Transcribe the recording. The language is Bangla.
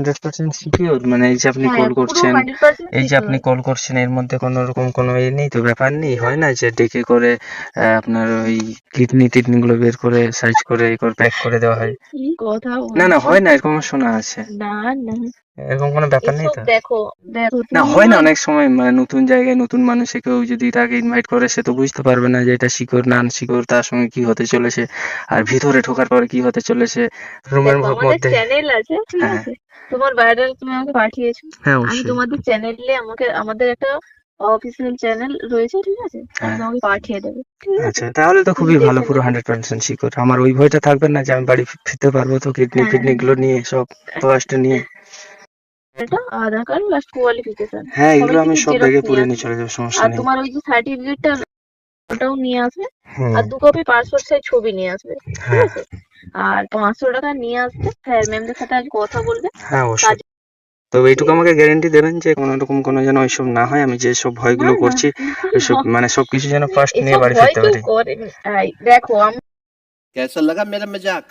100% সিকিউর? মানে এই যে আপনি হ্যাঁ কল পুরো করছেন, 100% এই যে সিকিউর। আপনি কল করছেন এর মধ্যে কোনো রকম কোনো নেই তো, ব্যাপার নেই? হয় না যে ডেকে করে আপনার ওই কিডনি গুলো বের করে সার্চ করে প্যাক করে দেওয়া হয়? কি কথা না, না, বলছো? হয় না, এরকম আমার শোনা আছে। না না, এরকম কোনো ব্যাপার নেই এসব তো? দেখো, দেখো না, তুমি হয় না আমার অনেক সময়, মানে নতুন জায়গায় নতুন মানুষে কেউ যদি তাকে ইনভাইট করে, সে তো বুঝতে পারবে না যে এটা সিকিউর না আনসিকিউর, তার সঙ্গে কি হতে চলেছে, আর ভিতরে ঢোকার পরে কি হতে চলেছে রুমের দেখো আমাদের মধ্যে। চ্যানেল আছে, ঠিক হ্যাঁ, আছে? তোমার বায়োডাটা তুমি আমাকে পাঠিয়েছো, হ্যাঁ, আমি অবশ্যই। তোমাদের চ্যানেলে আমাদের একটা অফিসিয়াল চ্যানেল রয়েছে, ঠিক আছে? আমি হ্যাঁ, তোমাকে পাঠিয়ে দেবো, ঠিক আছে? আচ্ছা, তাহলে তো তুমি খুবই ভালো, দেখে পুরো নেবে। 100% সিকিউর। আমার ওই ভয়টা থাকবে না যে আমি বাড়ি ফিরতে পারবো তো কিডনি হ্যাঁ ফিডনি গুলো নিয়ে, সব ফার্স্ট নিয়ে। এটা আধার কার্ড লাস্ট কোয়ালিফিকেশন হ্যাঁ, সবই এগুলো আমি কিছু সব জেরক্স ব্যাগে নিয়ে পুরে নিয়ে আসবে। চলে যাবো, সমস্যা আর নেই। তোমার ওই যে সার্টিফিকেটটা, ওটাও নিয়ে আসবে। হুম। আর 2 কপি পাসপোর্ট সাইজ ছবি নিয়ে আসবে, ঠিক হ্যাঁ, আছে? আর 500 টাকা নিয়ে আসবে, স্যার ম্যামদের সাথে আজ কথা বলবে হ্যাঁ, কাজ। অবশ্যই। তবে এইটুকু আমাকে গ্যারেন্টি দেবেন যে কোনো রকম কোনো যেন ওইসব না হয়, আমি যে সব না ভয়গুলো না করছি ওইসব না, মানে সবকিছু যেন ফার্স্ট নিয়ে এসব বাড়ি ভয় ফিরতে কেউ পারি। করেনি। এই দেখো कैसा लगा मेरा मजाक?